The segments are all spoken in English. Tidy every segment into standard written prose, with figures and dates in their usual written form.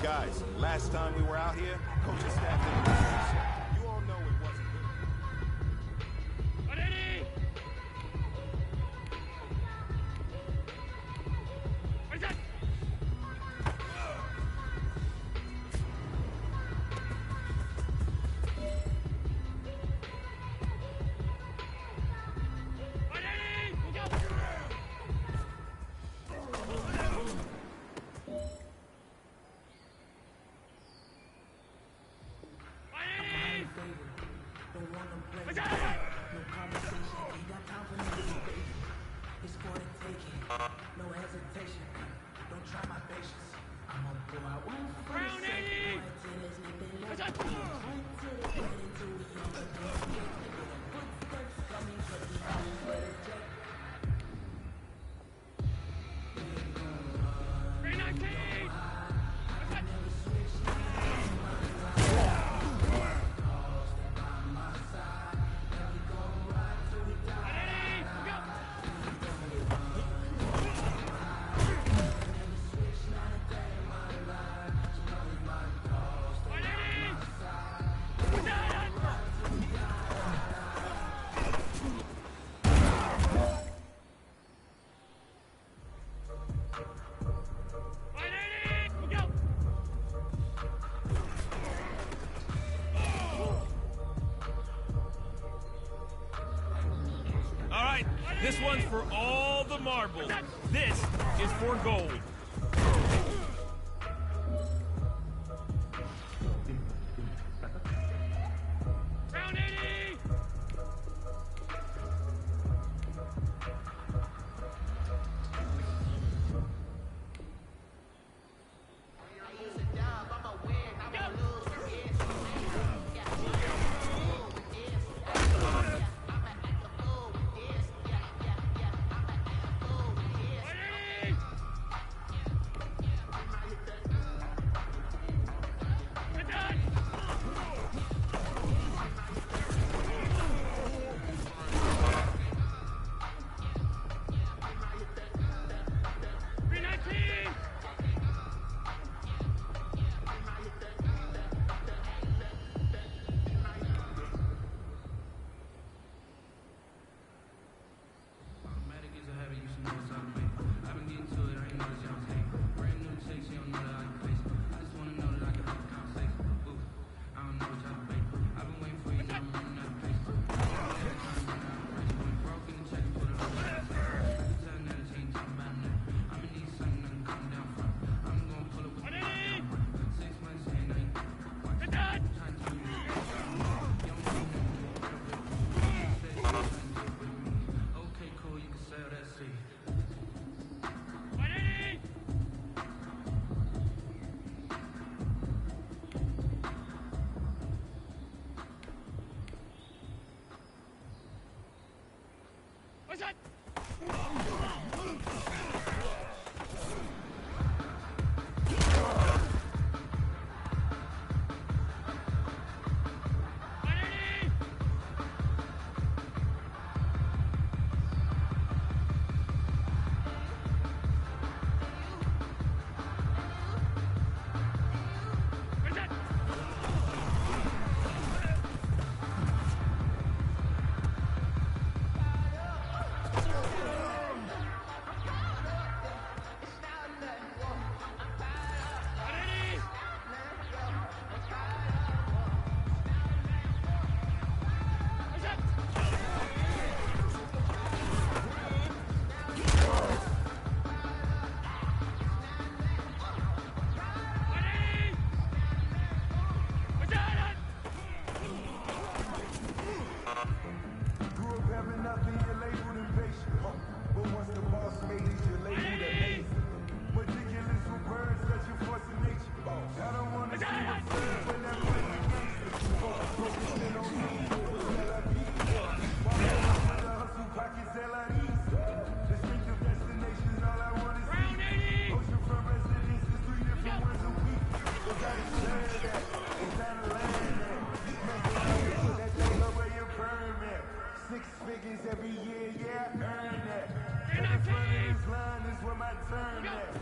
Guys, last time we were out here, coaching staff didn't listen. You all know it wasn't good. Ready? What is that? This one's for all the marbles. This is for gold. Round 80! What's that? 6 figures every year, yeah, earn that. Stand And up, in front of team! this line is where my turn at.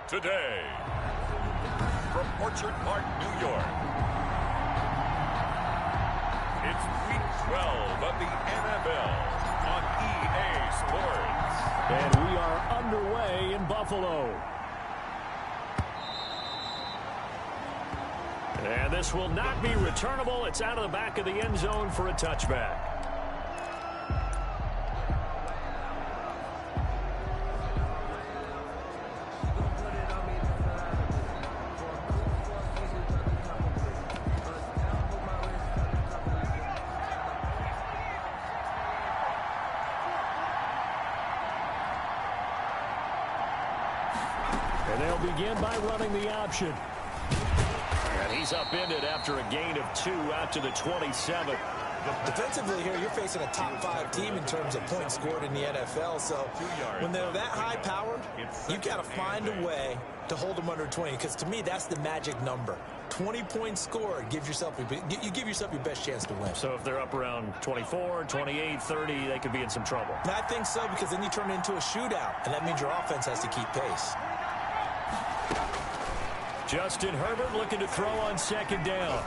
Today, from Orchard Park, New York, it's Week 12 of the NFL on EA Sports. And we are underway in Buffalo. And this will not be returnable. It's out of the back of the end zone for a touchback. And they'll begin by running the option. And he's upended after a gain of 2 out to the 27. Defensively here, you're facing a top 5 team in terms of points scored in the NFL. So when they're that high-powered, you got to find a way to hold them under 20. Because to me, that's the magic number. 20 points scored, you give yourself your best chance to win. So if they're up around 24, 28, 30, they could be in some trouble. And I think so, because then you turn it into a shootout, and that means your offense has to keep pace. Justin Herbert looking to throw on second down.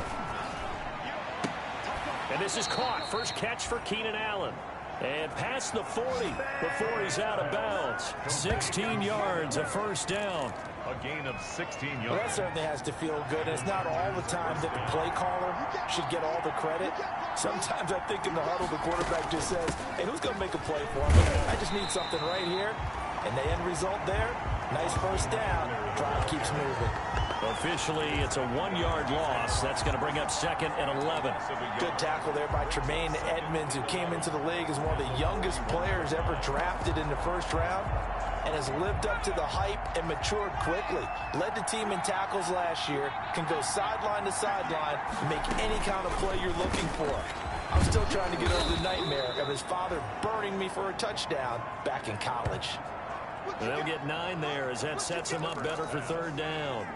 And this is caught. First catch for Keenan Allen. And past the 40 before he's out of bounds. 16 yards, a first down. A gain of 16 yards. Well, that certainly has to feel good. It's not all the time that the play caller should get all the credit. Sometimes I think in the huddle, the quarterback just says, hey, who's going to make a play for me? I just need something right here. And the end result there, nice first down. Drive keeps moving. Officially, it's a 1-yard loss. That's going to bring up second and 11. Good tackle there by Tremaine Edmonds, who came into the league as one of the youngest players ever drafted in the first round. and has lived up to the hype and matured quickly. Led the team in tackles last year, can go sideline to sideline and make any kind of play you're looking for. I'm still trying to get over the nightmare of his father burning me for a touchdown back in college. They'll get 9 there as that sets him up better for third down.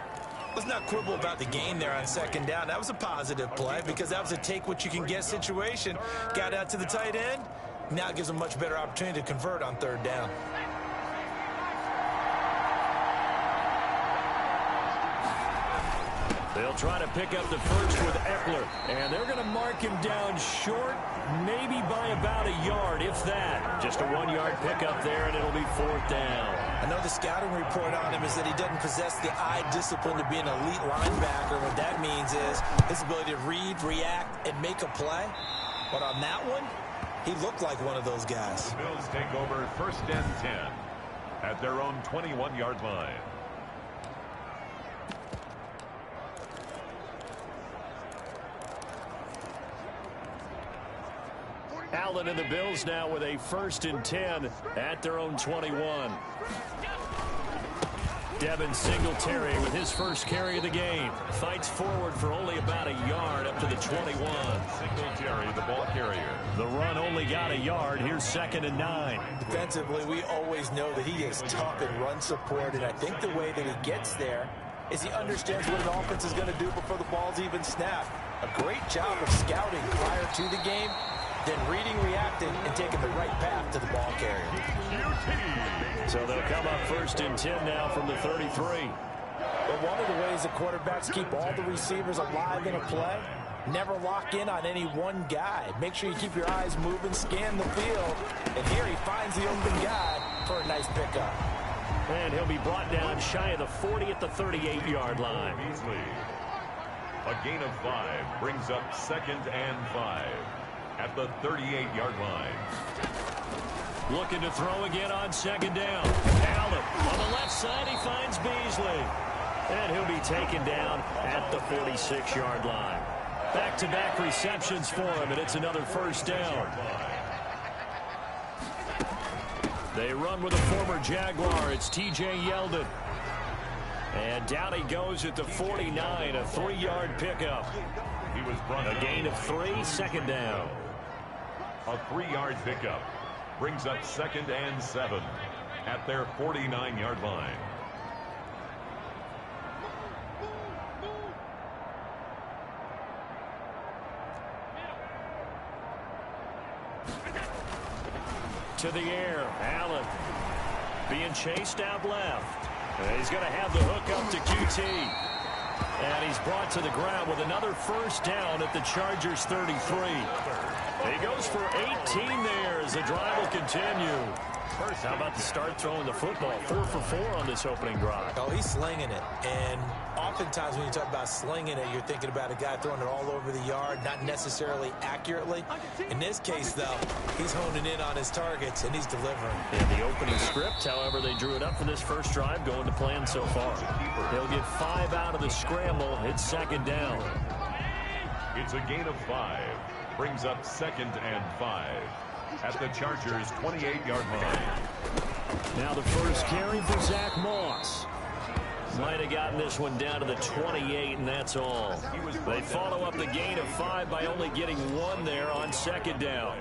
Let's not quibble about the gain there on second down. That was a positive play because that was a take-what-you-can-get situation. Got out to the tight end. Now it gives him a much better opportunity to convert on third down. They'll try to pick up the first with Eckler, and they're going to mark him down short, maybe by about a yard, if that. Just a 1-yard pickup there, and it'll be fourth down. I know the scouting report on him is that he doesn't possess the eye discipline to be an elite linebacker. What that means is his ability to read, react, and make a play. But on that one, he looked like one of those guys. The Bills take over first and 10 at their own 21-yard line. Allen and the Bills now with a first and 10 at their own 21. Devin Singletary with his first carry of the game. Fights forward for only about a yard up to the 21. Singletary, the ball carrier. The run only got a yard. Here's second and 9. Defensively, we always know that he is tough in run support, and I think the way that he gets there is he understands what an offense is going to do before the ball's even snapped. A great job of scouting prior to the game, then reading, reacting, and taking the right path to the ball carrier. So they'll come up first and 10 now from the 33. But one of the ways that quarterbacks keep all the receivers alive in a play, never lock in on any one guy. Make sure you keep your eyes moving, scan the field, and here he finds the open guy for a nice pickup. And he'll be brought down shy of the 40 at the 38-yard line. Beasley. A gain of 5 brings up second and 5 at the 38-yard line. Looking to throw again on second down. Allen on the left side, he finds Beasley. And he'll be taken down at the 46-yard line. Back-to-back receptions for him, and it's another first down. They run with a former Jaguar. It's T.J. Yeldon. And down he goes at the 49, a 3-yard pickup. He was brought A gain of 3, second down. A 3-yard pickup brings up second and 7 at their 49-yard line. To the air, Allen being chased out left. And he's going to have the hook up to QT. And he's brought to the ground with another first down at the Chargers 33. He goes for 18 there as the drive will continue. How about the start throwing the football? 4 for 4 on this opening drive. Oh, he's slinging it. And oftentimes when you talk about slinging it, you're thinking about a guy throwing it all over the yard, not necessarily accurately. In this case, though, he's honing in on his targets, and he's delivering. In the opening script, however, they drew it up for this first drive, going to plan so far. They'll get 5 out of the scramble. It's second down. It's a gain of 5. Brings up second and 5 at the Chargers 28-yard line. Now the first carry for Zach Moss. Might have gotten this one down to the 28, and that's all. They follow up the gain of 5 by only getting 1 there on second down.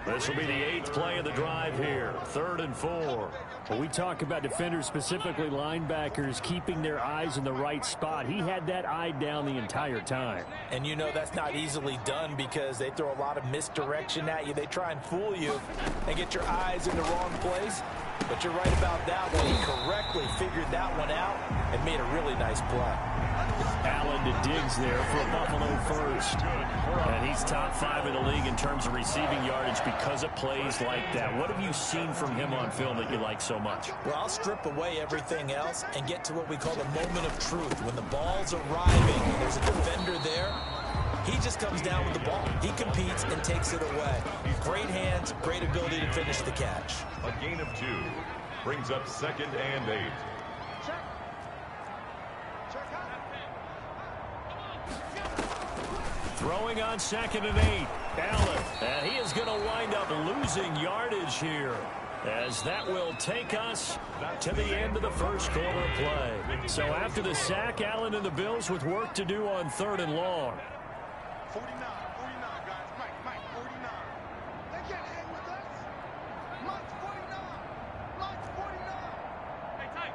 This will be the 8th play of the drive here. 3rd and 4. Well, we talk about defenders, specifically linebackers, keeping their eyes in the right spot. He had that eye down the entire time. And you know that's not easily done because they throw a lot of misdirection at you. They try and fool you and get your eyes in the wrong place. But you're right about that one. He correctly figured that one out and made a really nice play. Allen to Diggs there for a Buffalo first. And he's top 5 in the league in terms of receiving yardage because of plays like that. What have you seen from him on film that you like so much? Well, I'll strip away everything else and get to what we call the moment of truth. When the ball's arriving and there's a defender there, he just comes down with the ball. He competes and takes it away. Great hands, great ability to finish the catch. A gain of 2 brings up second and 8. Throwing on second and 8. Allen. And he is going to wind up losing yardage here. as that will take us to the end of the first quarter of play. So after the sack, Allen and the Bills with work to do on 3rd and long. 49, guys. Mike, 49. They can't hang with us. Mike's 49. Mike's 49. Hey, tight.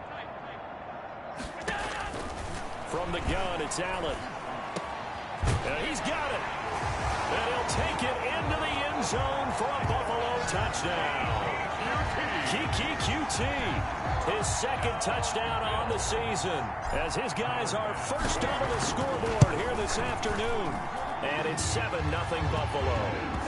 From the gun, it's Allen. And he's got it. And he'll take it into the end zone for a Buffalo touchdown. QT, his second touchdown on the season, as his guys are first onto the scoreboard here this afternoon. And it's 7-0 Buffalo.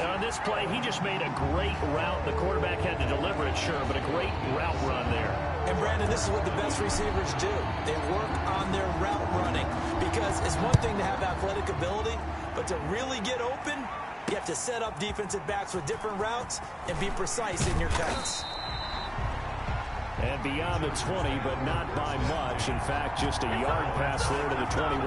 And on this play, he just made a great route. The quarterback had to deliver it, sure, but a great route run there. And, Brandon, this is what the best receivers do. They work on their route running, because it's one thing to have athletic ability, but to really get open, you have to set up defensive backs with different routes and be precise in your cuts. And beyond the 20, but not by much. In fact, just a yard pass there to the 21.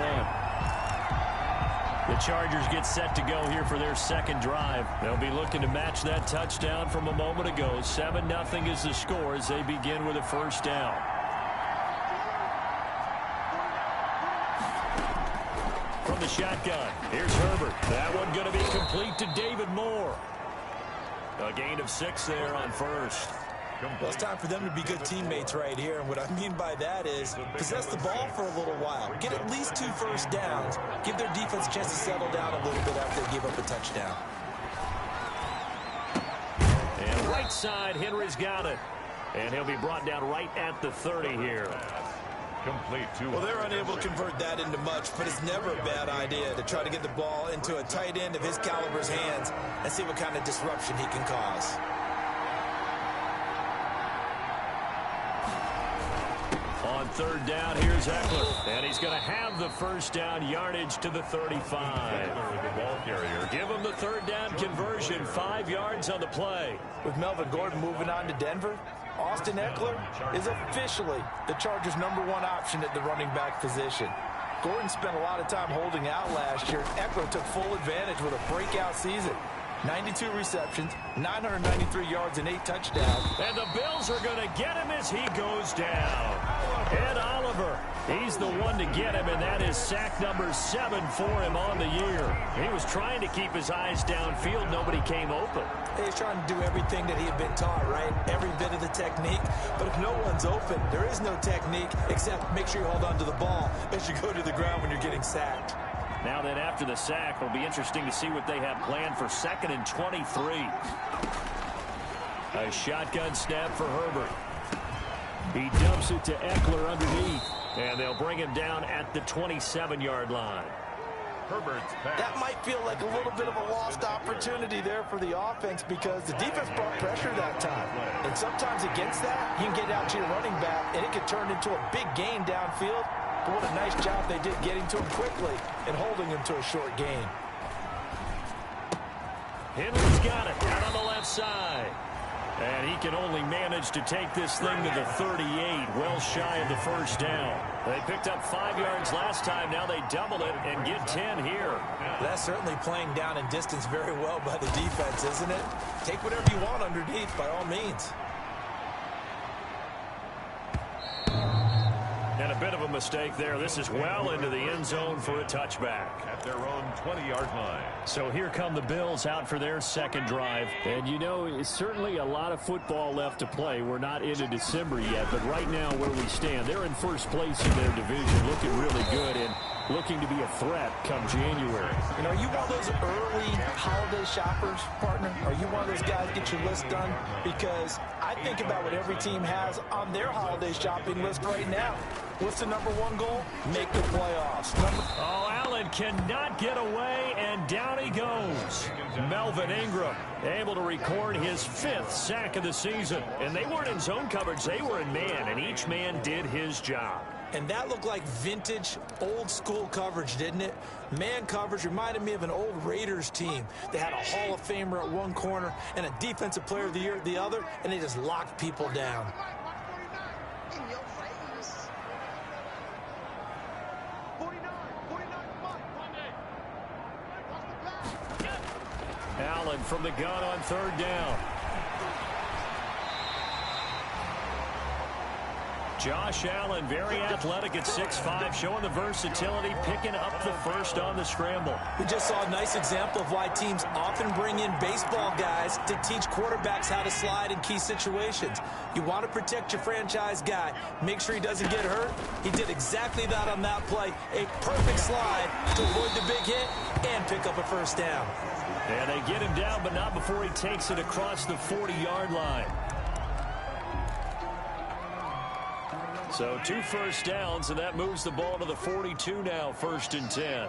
The Chargers get set to go here for their second drive. They'll be looking to match that touchdown from a moment ago. 7-0 is the score as they begin with a first down. From the shotgun, here's Herbert. That one going to be complete to David Moore. A gain of 6 there on first. Well, it's time for them to be good teammates right here. And what I mean by that is possess the ball for a little while. Get at least 2 first downs. Give their defense a chance to settle down a little bit after they give up a touchdown. And right side, Henry's got it. And he'll be brought down right at the 30 here. Complete to Well, they're unable to convert that into much, but it's never a bad idea to try to get the ball into a tight end of his caliber's hands and see what kind of disruption he can cause. On 3rd down, here's Eckler. And he's going to have the first down yardage to the 35. the ball carrier. Give him the 3rd down conversion, 5 yards on the play. With Melvin Gordon moving on to Denver, Austin Eckler is officially the Chargers' #1 option at the running back position. Gordon spent a lot of time holding out last year. Eckler took full advantage with a breakout season. 92 receptions, 993 yards, and 8 touchdowns. And the Bills are going to get him as he goes down. Ed Oliver, he's the one to get him, and that is sack number 7 for him on the year. He was trying to keep his eyes downfield. Nobody came open. He's trying to do everything that he had been taught, right? Every bit of the technique. But if no one's open, there is no technique except make sure you hold on to the ball as you go to the ground when you're getting sacked. Now then, after the sack, it'll be interesting to see what they have planned for 2nd and 23. A shotgun snap for Herbert. He dumps it to Eckler underneath, and they'll bring him down at the 27-yard line. Herbert's pass. That might feel like a little bit of a lost opportunity there for the offense because the defense brought pressure that time. And sometimes against that, you can get out to your running back, and it could turn into a big gain downfield. But what a nice job they did getting to him quickly and holding him to a short gain. Henry's got it out on the left side. And he can only manage to take this thing to the 38, well shy of the first down. They picked up 5 yards last time. Now they double it and get 10 here. That's certainly playing down in distance very well by the defense, isn't it? Take whatever you want underneath, by all means. And a bit of a mistake there. This is well into the end zone for a touchback. At their own 20-yard line. So here come the Bills out for their second drive. And, you know, it's certainly a lot of football left to play. We're not into December yet, but right now where we stand, they're in first place in their division, looking really good and looking to be a threat come January. You know, are you one of those early holiday shoppers, partner? Are you one of those guys get your list done? Because I think about what every team has on their holiday shopping list right now. What's the #1 goal? Make the playoffs. Oh, Allen cannot get away, and down he goes. Melvin Ingram able to record his 5th sack of the season. And they weren't in zone coverage. They were in man, and each man did his job. And that looked like vintage, old-school coverage, didn't it? Man coverage reminded me of an old Raiders team. They had a Hall of Famer at one corner and a Defensive Player of the Year at the other, and they just locked people down. Allen from the gun on 3rd down. Josh Allen, very athletic at 6'5", showing the versatility, picking up the first on the scramble. We just saw a nice example of why teams often bring in baseball guys to teach quarterbacks how to slide in key situations. You want to protect your franchise guy. Make sure he doesn't get hurt. He did exactly that on that play. A perfect slide to avoid the big hit and pick up a first down. And they get him down, but not before he takes it across the 40-yard line. So 2 first downs, and that moves the ball to the 42 now, 1st and 10.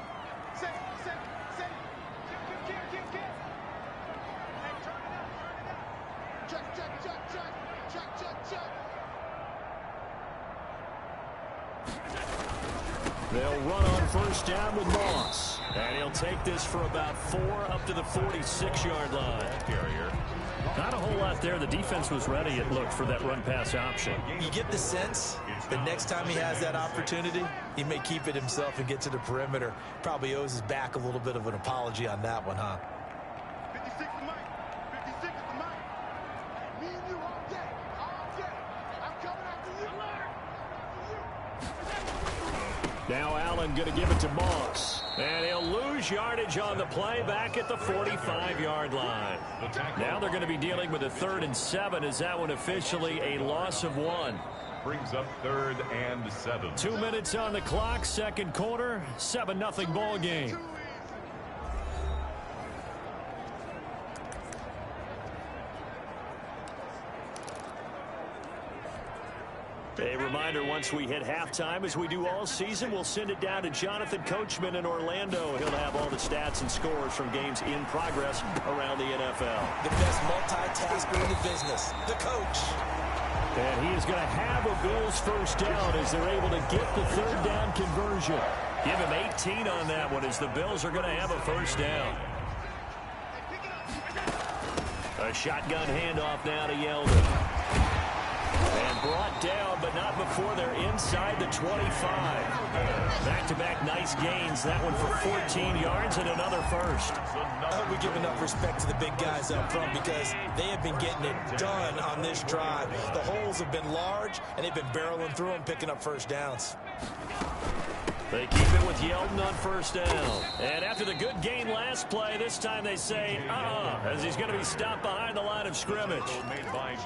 They'll run on first down with Moss. And he'll take this for about 4 up to the 46-yard line. Carrier. Not a whole lot there. The defense was ready, it looked, for that run-pass option. You get the sense that next time he has that opportunity, he may keep it himself and get to the perimeter. Probably owes his back a little bit of an apology on that one, huh? 56 is mine. 56 is mine. Me and you all day. All day. I'm coming after you. Now Allen going to give it to Moss. And he'll lose yardage on the play back at the 45-yard line. Now they're going to be dealing with a 3rd and 7 as that one officially a loss of 1. Brings up 3rd and 7. 2 minutes on the clock, 2nd quarter, 7-0 ball game. A reminder, once we hit halftime, as we do all season, we'll send it down to Jonathan Coachman in Orlando. He'll have all the stats and scores from games in progress around the NFL. The best multitasker in the business, the coach. And he is going to have a Bills first down as they're able to get the 3rd down conversion. Give him 18 on that one as the Bills are going to have a first down. A shotgun handoff now to Yeldon. And brought down, but not before they're inside the 25. Back-to-back nice gains. That one for 14 yards and another first. I hope we give enough respect to the big guys up front because they have been getting it done on this drive. The holes have been large, and they've been barreling through them, picking up first downs. They keep it with Yeldon on first down. And after the good gain last play, this time they say, as he's going to be stopped behind the line of scrimmage.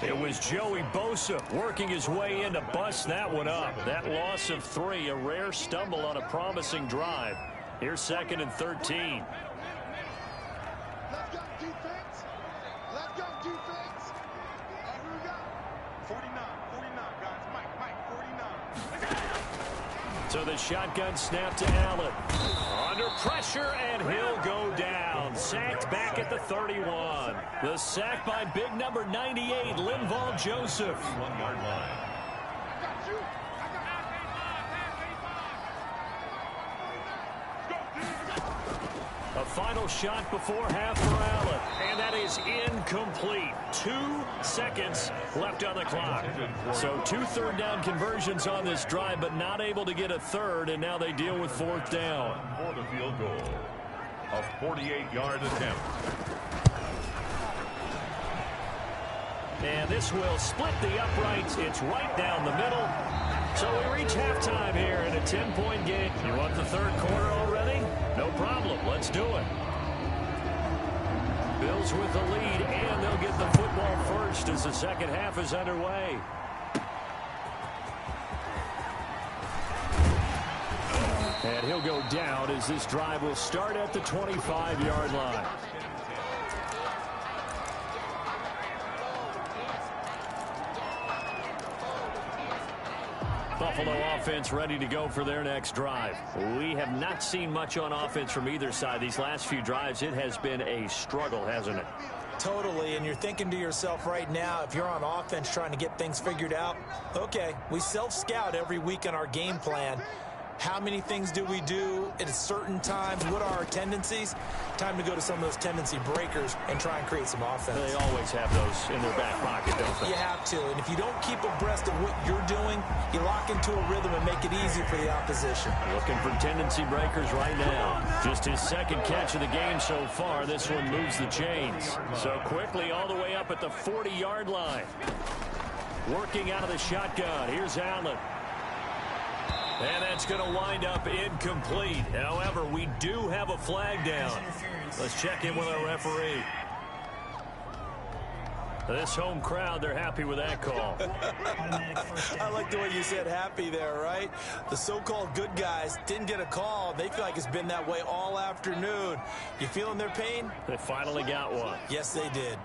It was Joey Bosa working his way in to bust that one up. That loss of 3, a rare stumble on a promising drive. Here's 2nd and 13. Let's go defense. Let's go defense. Here we go. 49, guys. Mike, 49. So the shotgun snap to Allen. Under pressure, and he'll go down. Sacked back at the 31. The sack by big number 98, Linval Joseph. 1-yard line. A final shot before half for Allen. And that is incomplete. 2 seconds left on the clock. So 2 3rd down conversions on this drive, but not able to get a 3rd, and now they deal with 4th down. For the field goal. A 48-yard attempt. And this will split the uprights. It's right down the middle. So we reach halftime here in a 10-point game. You want the 3rd quarter already? No problem. Let's do it. Bills with the lead, and they'll get the football first as the 2nd half is underway. And he'll go down as this drive will start at the 25-yard line. Buffalo offense ready to go for their next drive. We have not seen much on offense from either side. These last few drives, it has been a struggle, hasn't it? Totally, and you're thinking to yourself right now, if you're on offense trying to get things figured out, okay, we self-scout every week on our game plan. How many things do we do at certain times? What are our tendencies? Time to go to some of those tendency breakers and try and create some offense. They always have those in their back pocket, don't they? You have to, and if you don't keep abreast of what you're doing, you lock into a rhythm and make it easy for the opposition. Looking for tendency breakers right now. Just his 2nd catch of the game so far. This one moves the chains. So quickly all the way up at the 40-yard line. Working out of the shotgun. Here's Allen. And that's going to wind up incomplete. However, we do have a flag down. Let's check in with our referee. This home crowd, they're happy with that call. I like the way you said happy there, right? The so-called good guys didn't get a call. They feel like it's been that way all afternoon. You feeling their pain? They finally got one. Yes, they did.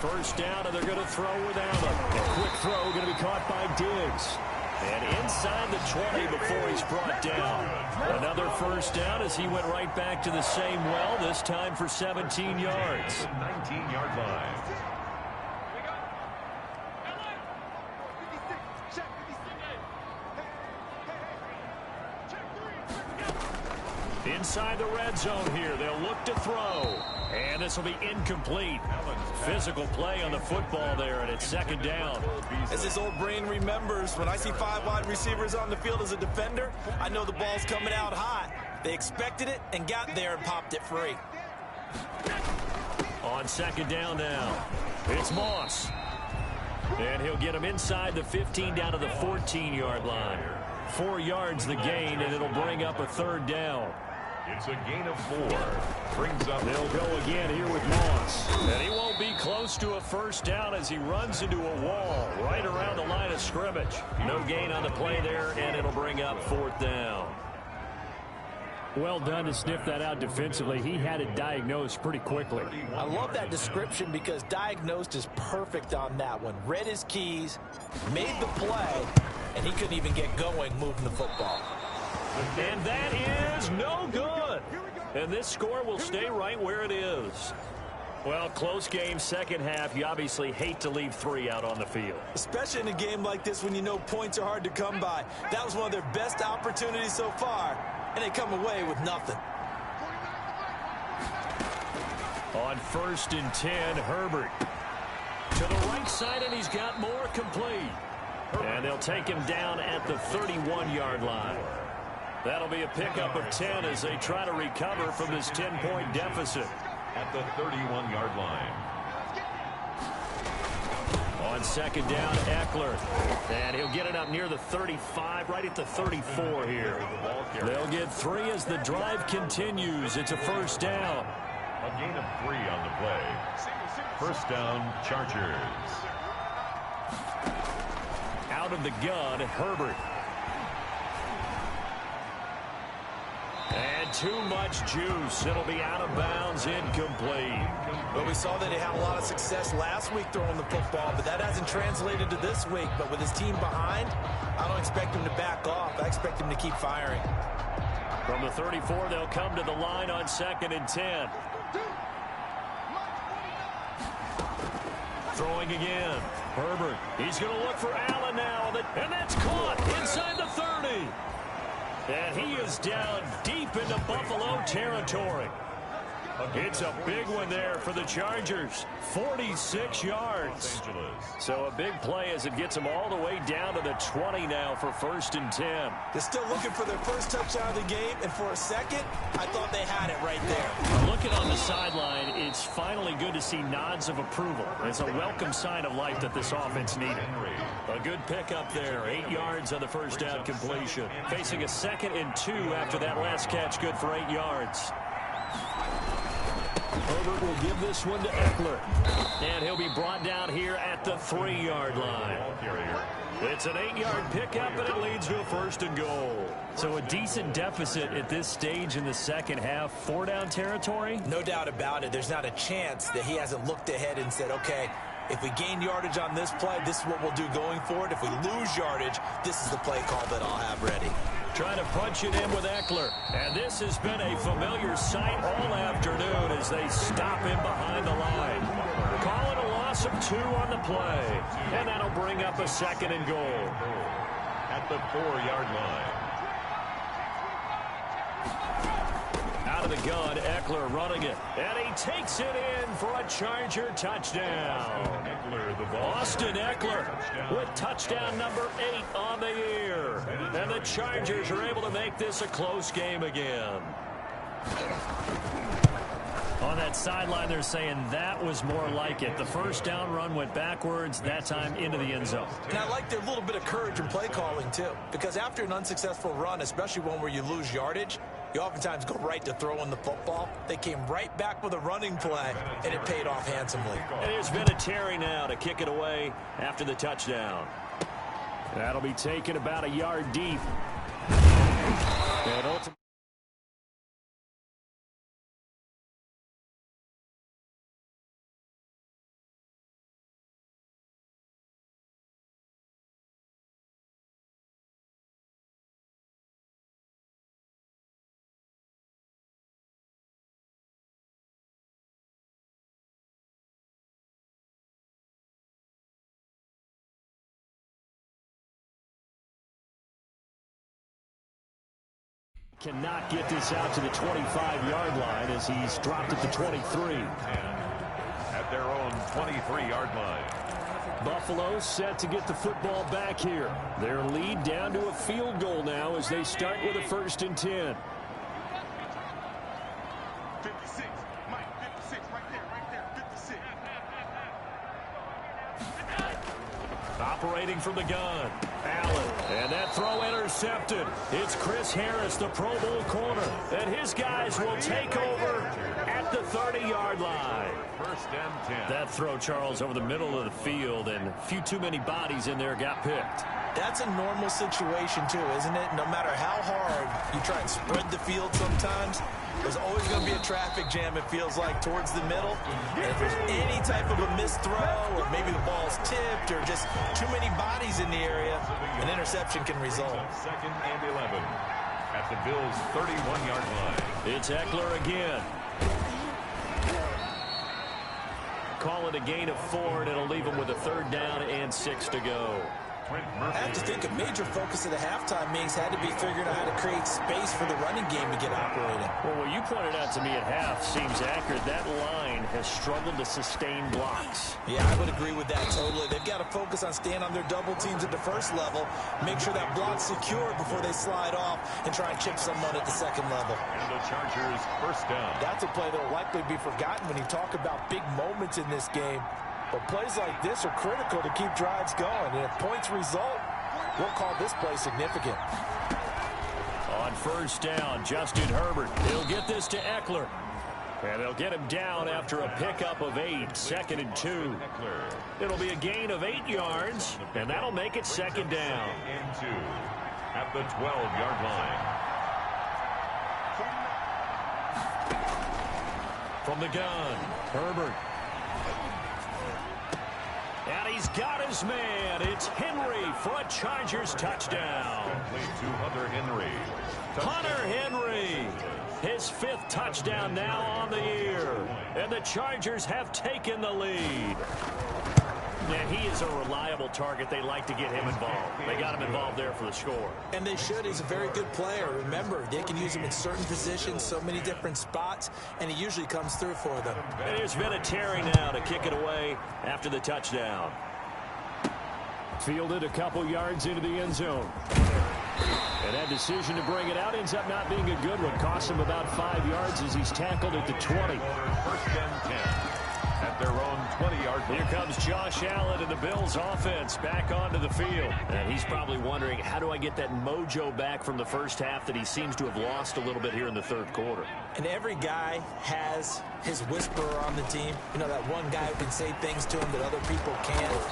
First down, and they're going to throw without him. A quick throw going to be caught by Diggs. And inside the 20 before he's brought down. Another first down as he went right back to the same well, this time for 17 yards. 19-yard line. Inside the red zone here, they'll look to throw. And this will be incomplete. Physical play on the football there, and it's second down. As his old brain remembers, when I see 5 wide receivers on the field as a defender, I know the ball's coming out hot. They expected it and got there and popped it free. On second down now, it's Moss. And he'll get him inside the 15 down to the 14-yard line. 4 yards the gain, and it'll bring up a third down. It's a gain of 4. Brings up. They'll go again here with Moss. And he won't be close to a first down as he runs into a wall right around the line of scrimmage. No gain on the play there, and it'll bring up fourth down. Well done to sniff that out defensively. He had it diagnosed pretty quickly. I love that description because diagnosed is perfect on that one. Read his keys, made the play, and he couldn't even get going moving the football. And that is no good. And this score will stay right where it is. Well, close game, second half. You obviously hate to leave 3 out on the field. Especially in a game like this when you know points are hard to come by. That was one of their best opportunities so far, and they come away with nothing. On 1st and 10, Herbert. To the right side, and he's got more complete. And they'll take him down at the 31-yard line. That'll be a pickup of 10 as they try to recover from this 10-point deficit. At the 31-yard line. On second down, Eckler. And he'll get it up near the 35, right at the 34 here. They'll get 3 as the drive continues. It's a first down. A gain of 3 on the play. First down, Chargers. Out of the gun, Herbert. And too much juice. It'll be out of bounds, incomplete. Well, we saw that he had a lot of success last week throwing the football, but that hasn't translated to this week. But with his team behind, I don't expect him to back off. I expect him to keep firing. From the 34, they'll come to the line on 2nd and 10. Throwing again. Herbert. He's going to look for Allen now. And that's caught inside the 30. And he is down deep into Buffalo territory. It's a big one there for the Chargers. 46 yards. So a big play as it gets them all the way down to the 20 now for 1st and 10. They're still looking for their first touchdown of the game, and for a second, I thought they had it right there. Looking on the sideline, it's finally good to see nods of approval. It's a welcome sign of life that this offense needed. A good pickup there. 8 yards on the first down completion. Facing a 2nd and 2 after that last catch, good for 8 yards. Herbert will give this one to Eckler. And he'll be brought down here at the 3-yard line. It's an 8-yard pickup, and it leads to a 1st and goal. So a decent deficit at this stage in the second half. 4-down territory? No doubt about it. There's not a chance that he hasn't looked ahead and said, okay, if we gain yardage on this play, this is what we'll do going forward. If we lose yardage, this is the play call that I'll have ready. Trying to punch it in with Eckler. And this has been a familiar sight all afternoon as they stop him behind the line. Calling a loss of 2 on the play. And that'll bring up a 2nd and goal. At the 4-yard line. Out of the gun, Eckler running it. And he takes it in for a Charger touchdown. Austin Eckler with touchdown number 8 on the year. And the Chargers are able to make this a close game again. On that sideline, they're saying that was more like it. The first down run went backwards, that time into the end zone. And I like their little bit of courage in play calling, too. Because after an unsuccessful run, especially one where you lose yardage, you oftentimes go right to throwing the football. They came right back with a running play, and it paid off handsomely. And there's been a Terry now to kick it away after the touchdown. That'll be taken about a yard deep. And ultimately, cannot get this out to the 25-yard line as he's dropped at the 23. At their own 23-yard line. Buffalo set to get the football back here. Their lead down to a field goal now as they start with a 1st and 10. 56. Mike, 56. Right there. 56. Operating from the gun, Allen. And that throw intercepted. It's Chris Harris, the Pro Bowl corner. And his guys will take over at the 30-yard line. 1st and 10. That throw, Charles, over the middle of the field, and a few too many bodies in there got picked. That's a normal situation, too, isn't it? No matter how hard you try and spread the field sometimes, there's always going to be a traffic jam, it feels like, towards the middle. And if there's any type of a missed throw, or maybe the ball's tipped, or just too many bodies in the area, an interception can result. 2nd and 11 at the Bills' 31-yard line. It's Eckler again. Call it a gain of 4, and it'll leave him with a 3rd down and 6 to go. I have to think a major focus of the halftime meetings had to be figuring out how to create space for the running game to get operating. Well, what you pointed out to me at half seems accurate. That line has struggled to sustain blocks. Yeah, I would agree with that totally. They've got to focus on staying on their double teams at the first level, make sure that block's secure before they slide off, and try and chip someone at the second level. And the Chargers' 1st down. That's a play that will likely be forgotten when you talk about big moments in this game. But plays like this are critical to keep drives going. And if points result, we'll call this play significant. On 1st down, Justin Herbert. He'll get this to Eckler. And they'll get him down after a pickup of 8, 2nd and 2. It'll be a gain of 8 yards, and that'll make it 2nd down. And 2 at the 12-yard line. From the gun, Herbert. And he's got his man. It's Henry for a Chargers touchdown. Complete to Hunter Henry. Hunter Henry, his 5th touchdown now on the year. And the Chargers have taken the lead. And he is a reliable target. They like to get him involved. They got him involved there for the score. And they should. He's a very good player. Remember, they can use him in certain positions, so many different spots, and he usually comes through for them. And there's been a Terry now to kick it away after the touchdown. Fielded a couple yards into the end zone. And that decision to bring it out ends up not being a good one. Costs him about 5 yards as he's tackled at the 20. 1st and 10 at their own 20-yard line. Here comes Josh Allen and the Bills offense back onto the field. And he's probably wondering, how do I get that mojo back from the first half that he seems to have lost a little bit here in the 3rd quarter? And every guy has his whisperer on the team. You know, that one guy who can say things to him that other people can't.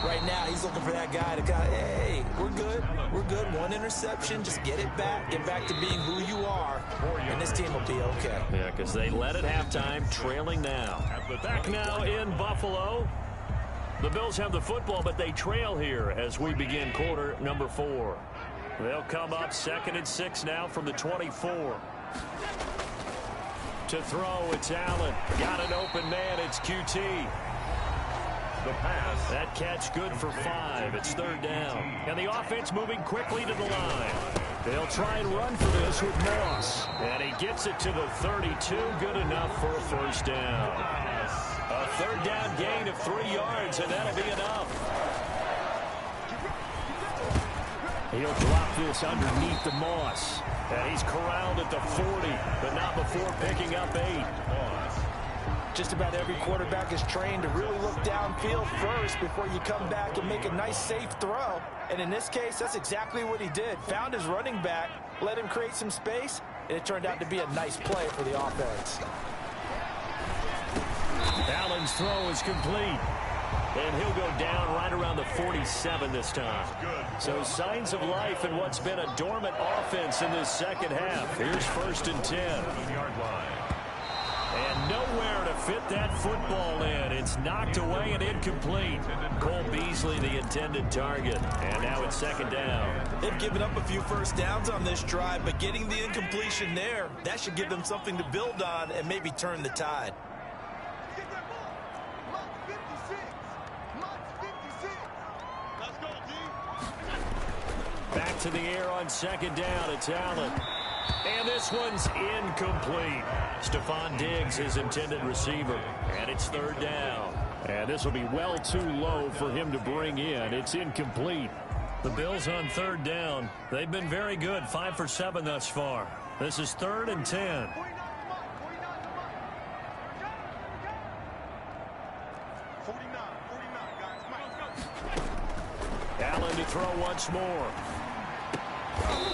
Right now, he's looking for that guy to go, hey, we're good. We're good. 1 interception. Just get it back. Get back to being who you are. And this team will be okay. Yeah, because they led at halftime, trailing now. Back now in Buffalo. The Bills have the football, but they trail here as we begin quarter number 4. They'll come up 2nd and 6 now from the 24. To throw, it's Allen. Got an open man. It's QT. The pass. That catch good for 5. It's 3rd down. And the offense moving quickly to the line. They'll try and run for this with Moss. And he gets it to the 32. Good enough for a 1st down. A 3rd down gain of 3 yards, and that'll be enough. He'll drop this underneath the Moss. And he's corralled at the 40, but not before picking up 8. Just about every quarterback is trained to really look downfield first before you come back and make a nice, safe throw. And in this case, that's exactly what he did. Found his running back, let him create some space, and it turned out to be a nice play for the offense. Allen's throw is complete. And he'll go down right around the 47 this time. So signs of life in what's been a dormant offense in this second half. Here's 1st and 10. And nowhere to fit that football in. It's knocked away and incomplete. Cole Beasley, the intended target. And now it's 2nd down. They've given up a few first downs on this drive, but getting the incompletion there, that should give them something to build on and maybe turn the tide. Back to the air on 2nd down. It's Allen. And this one's incomplete. Stephon Diggs, his intended receiver. And it's 3rd down. And this will be well too low for him to bring in. It's incomplete. The Bills on 3rd down. They've been very good, 5 for 7 thus far. This is 3rd and 10. Allen to throw once more.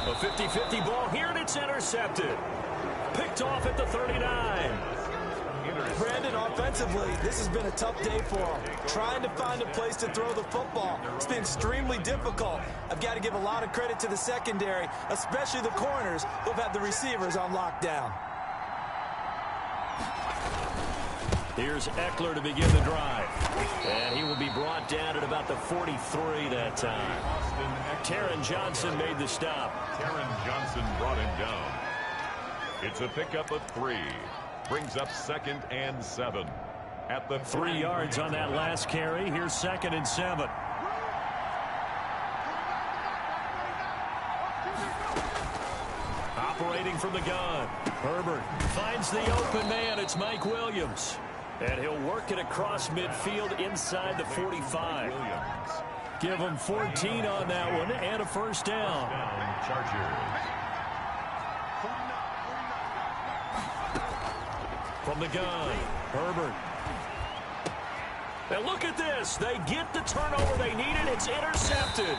A 50-50 ball here, and it's intercepted. Picked off at the 39. Brandon, offensively, this has been a tough day for him. Trying to find a place to throw the football. It's been extremely difficult. I've got to give a lot of credit to the secondary, especially the corners who've had the receivers on lockdown. Here's Eckler to begin the drive. And he will be brought down at about the 43 that time. Taron Johnson made the stop. Taron Johnson brought him down. It's a pickup of 3. Brings up 2nd and 7. At the 3 yards on that last carry. Here's 2nd and 7. Operating from the gun. Herbert finds the open man. It's Mike Williams. And he'll work it across midfield inside the 45. Give him 14 on that one and a 1st down. Chargers. From the gun, Herbert. And look at this. They get the turnover they needed. It's intercepted.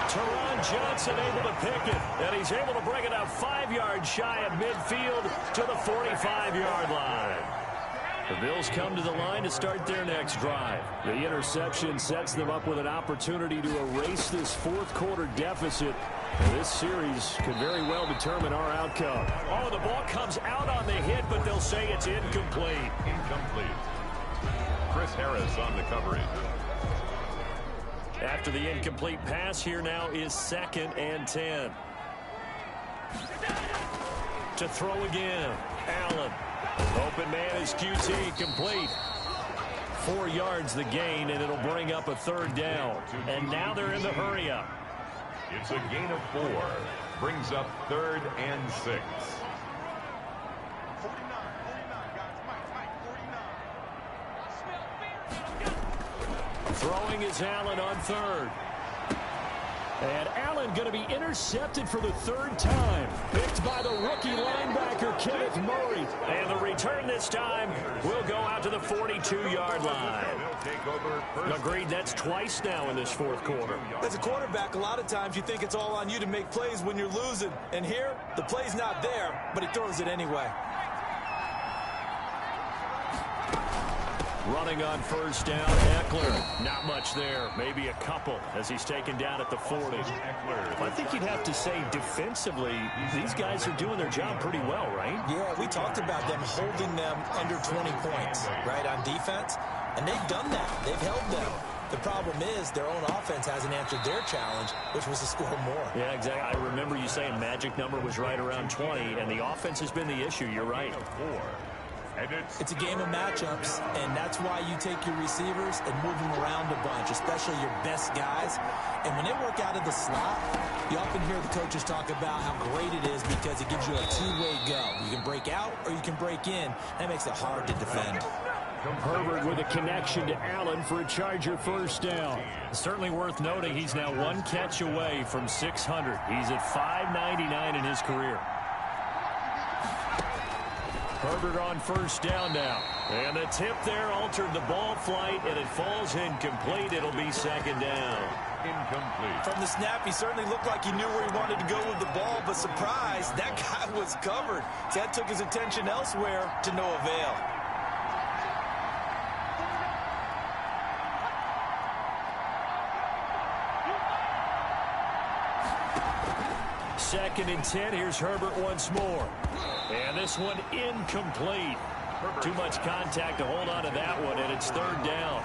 Taron Johnson able to pick it. And he's able to bring it out 5 yards shy of midfield to the 45-yard line. The Bills come to the line to start their next drive. The interception sets them up with an opportunity to erase this 4th quarter deficit. And this series could very well determine our outcome. Oh, the ball comes out on the hit, but they'll say it's incomplete. Incomplete. Chris Harris on the coverage. After the incomplete pass, here now is 2nd and 10. To throw again, Allen. Open man is QT, complete. 4 yards the gain, and it'll bring up a 3rd down. And now they're in the hurry up. It's a gain of 4. Brings up 3rd and 6. Throwing is Allen on 3rd. And Allen going to be intercepted for the 3rd time. Picked by the rookie linebacker, Kenneth Murray. And the return this time will go out to the 42-yard line. Agreed, that's twice now in this 4th quarter. As a quarterback, a lot of times you think it's all on you to make plays when you're losing. And here, the play's not there, but he throws it anyway. Running on 1st down, Eckler. Not much there. Maybe a couple as he's taken down at the 40. I think you'd have to say defensively, these guys are doing their job pretty well, right? Yeah, we talked about them holding them under 20 points, right, on defense. And they've done that. They've held them. The problem is their own offense hasn't answered their challenge, which was to score more. Yeah, exactly. I remember you saying magic number was right around 20, and the offense has been the issue. You're right. It's a game of matchups, and that's why you take your receivers and move them around a bunch, especially your best guys. And when they work out of the slot, you often hear the coaches talk about how great it is because it gives you a two-way go. You can break out or you can break in. That makes it hard to defend. Herbert with a connection to Allen for a Charger 1st down. Certainly worth noting he's now 1 catch away from 600. He's at 599 in his career. Herbert on first down now. And the tip there altered the ball flight, and it falls incomplete. It'll be second down. Incomplete. From the snap, he certainly looked like he knew where he wanted to go with the ball, but surprise, that guy was covered. So that took his attention elsewhere to no avail. Second and 10. Here's Herbert once more. And this one incomplete. Too much contact to hold on to that one, and it's third down.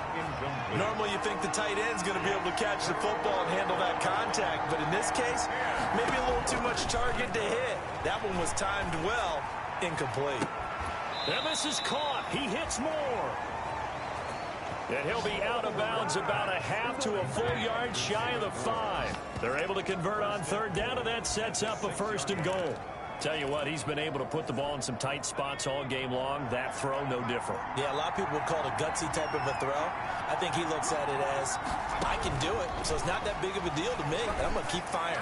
Normally you think the tight end's going to be able to catch the football and handle that contact, but in this case, maybe a little too much target to hit. That one was timed well. Incomplete. And this is caught. He hits more. And he'll be out of bounds about a half to a full yard shy of the 5. They're able to convert on third down, and that sets up a first and goal. Tell you what, he's been able to put the ball in some tight spots all game long. That throw, no different. Yeah, a lot of people would call it a gutsy type of a throw. I think he looks at it as, I can do it, so it's not that big of a deal to me. I'm going to keep firing.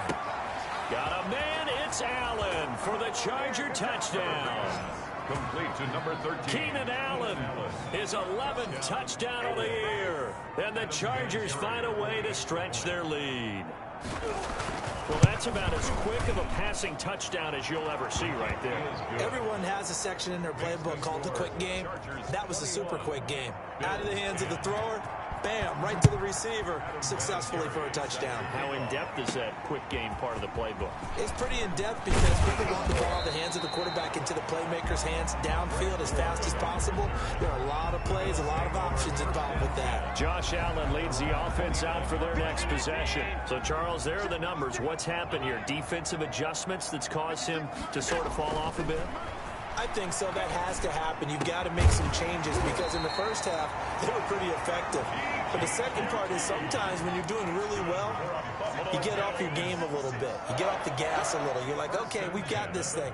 Got a man, it's Allen for the Charger touchdown. Complete to number 13. Keenan Allen, his 11th touchdown of the year. And the Chargers find a way to stretch their lead. Well, that's about as quick of a passing touchdown as you'll ever see right there. Everyone has a section in their playbook called the quick game. That was the super quick game. Out of the hands of the thrower, bam, right to the receiver, successfully for a touchdown. How in-depth is that quick game part of the playbook? It's pretty in-depth because people want the ball out of the hands of the quarterback into the playmaker's hands downfield as fast as possible. There are a lot of plays, a lot of options involved with that. Josh Allen leads the offense out for their next possession. So, Charles, there are the numbers. What's happened here? Defensive adjustments that's caused him to sort of fall off a bit? I think so. That has to happen. You've got to make some changes because in the first half, they were pretty effective. But the second part is sometimes when you're doing really well, you get off your game a little bit. You get off the gas a little. You're like, okay, we've got this thing.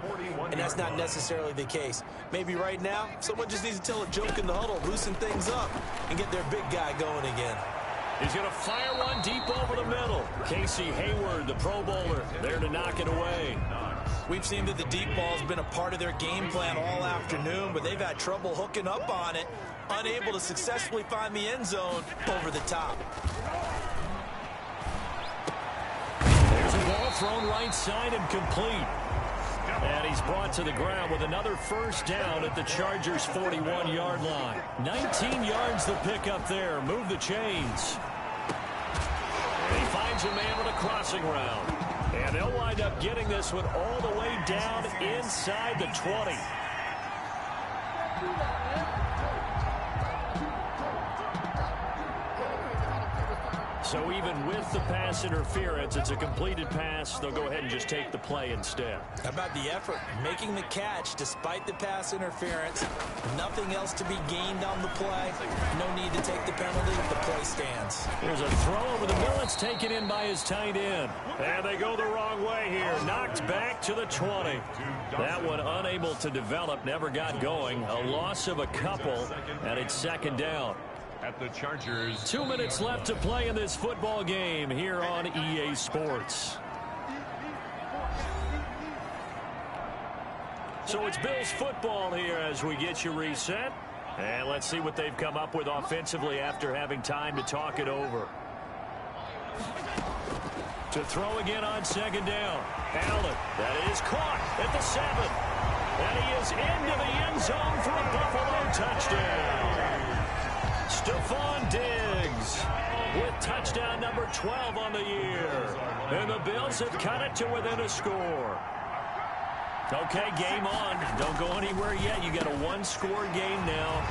And that's not necessarily the case. Maybe right now, someone just needs to tell a joke in the huddle, loosen things up, and get their big guy going again. He's going to fire one deep over the middle. Casey Hayward, the Pro Bowler, there to knock it away. We've seen that the deep ball has been a part of their game plan all afternoon, but they've had trouble hooking up on it, unable to successfully find the end zone over the top. There's a ball thrown right side and complete. And he's brought to the ground with another first down at the Chargers' 41-yard line. 19 yards the pick up there. Move the chains. And he finds a man with a crossing route. And they'll wind up getting this one all the way down inside the 20. So even with the pass interference, it's a completed pass. They'll go ahead and just take the play instead. How about the effort? Making the catch despite the pass interference. Nothing else to be gained on the play. No need to take the penalty. The play stands. There's a throw over the middle. It's taken in by his tight end. And they go the wrong way here. Knocked back to the 20. That one unable to develop. Never got going. A loss of a couple. And it's second down. At the Chargers. 2 minutes left to play in this football game here on EA Sports. So it's Bills football here as we get you reset. And let's see what they've come up with offensively after having time to talk it over. To throw again on second down. Allen, that is caught at the 7. And he is into the end zone for a Buffalo touchdown. Stephon Diggs with touchdown number 12 on the year. And the Bills have cut it to within a score. Okay, game on. Don't go anywhere yet. You got a one-score game now.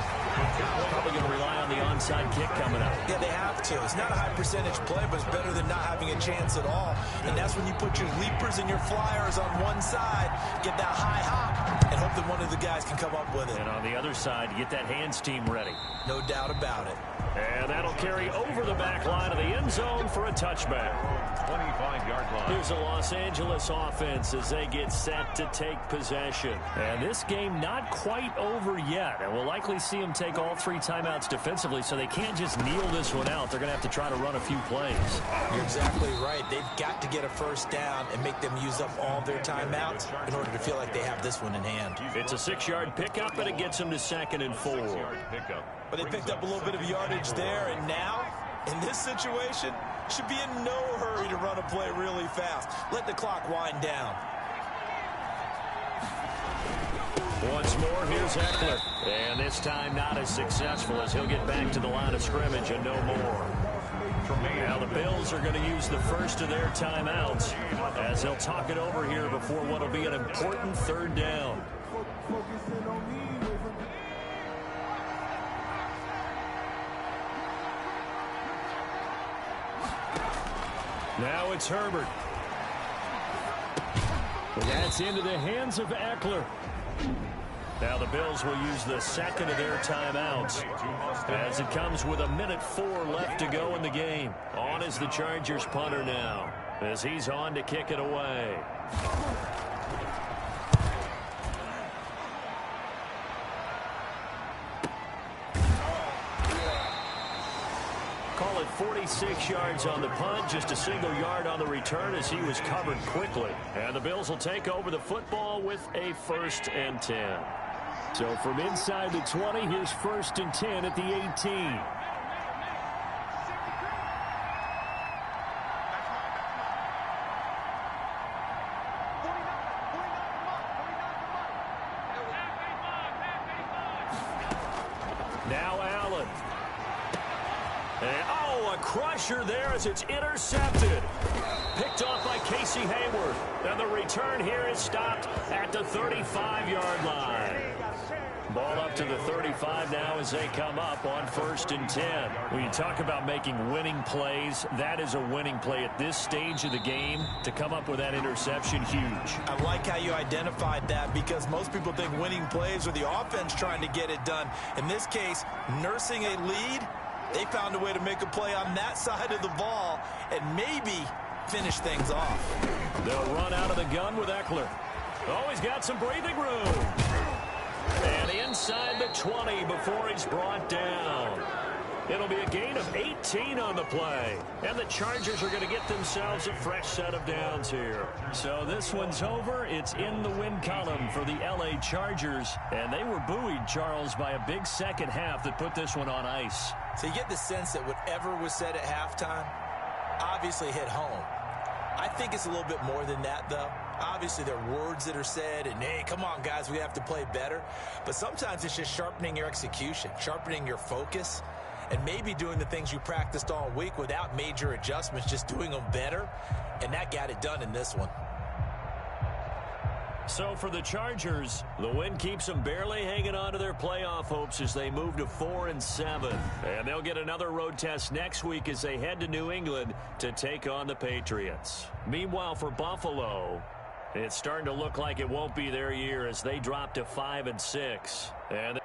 Probably going to rely on the onside kick coming up. Yeah, they have to. It's not a high-percentage play, but it's better than not having a chance at all. And that's when you put your leapers and your flyers on one side, get that high hop, and hope that one of the guys can come up with it. And on the other side, you get that hands team ready. No doubt about it. And that'll carry over the back line of the end zone for a touchback. 25-yard line. Here's a Los Angeles offense as they get set to take possession. And this game not quite over yet. And we'll likely see them take all 3 timeouts defensively, so they can't just kneel this one out. They're going to have to try to run a few plays. You're exactly right. They've got to get a first down and make them use up all their timeouts in order to feel like they have this one in hand. It's a 6-yard pickup, and it gets them to 2nd and 4. But they picked up a little bit of yardage there, and now, in this situation, should be in no hurry to run a play really fast. Let the clock wind down. Once more, here's Eckler. And this time not as successful as he'll get back to the line of scrimmage and no more. Now the Bills are going to use the first of their timeouts as they'll talk it over here before what will be an important 3rd down. Now it's Herbert. That's into the hands of Eckler. Now the Bills will use the 2nd of their timeouts as it comes with 1:04 left to go in the game. On is the Chargers punter now as he's on to kick it away. Call it 46 yards on the punt, just a single yard on the return as he was covered quickly. And the Bills will take over the football with a 1st and 10. So from inside the 20, here's 1st and 10 at the 18. Now Allen. And, oh, a crusher there as it's intercepted. Picked off by Casey Hayward. And the return here is stopped at the 35-yard line. Ball up to the 35 now as they come up on 1st and 10. When you talk about making winning plays, that is a winning play at this stage of the game. To come up with that interception, huge. I like how you identified that because most people think winning plays are the offense trying to get it done. In this case, nursing a lead, they found a way to make a play on that side of the ball and maybe finish things off. They'll run out of the gun with Eckler. Oh, he's got some breathing room. And inside the 20 before he's brought down. It'll be a gain of 18 on the play. And the Chargers are going to get themselves a fresh set of downs here. So this one's over. It's in the win column for the L.A. Chargers. And they were buoyed, Charles, by a big second half that put this one on ice. So you get the sense that whatever was said at halftime obviously hit home. I think it's a little bit more than that, though. Obviously, there are words that are said, and, hey, come on, guys, we have to play better. But sometimes it's just sharpening your execution, sharpening your focus, and maybe doing the things you practiced all week without major adjustments, just doing them better, and that got it done in this one. So for the Chargers, the win keeps them barely hanging on to their playoff hopes as they move to 4-7. And they'll get another road test next week as they head to New England to take on the Patriots. Meanwhile, for Buffalo, it's starting to look like it won't be their year as they drop to 5-6. And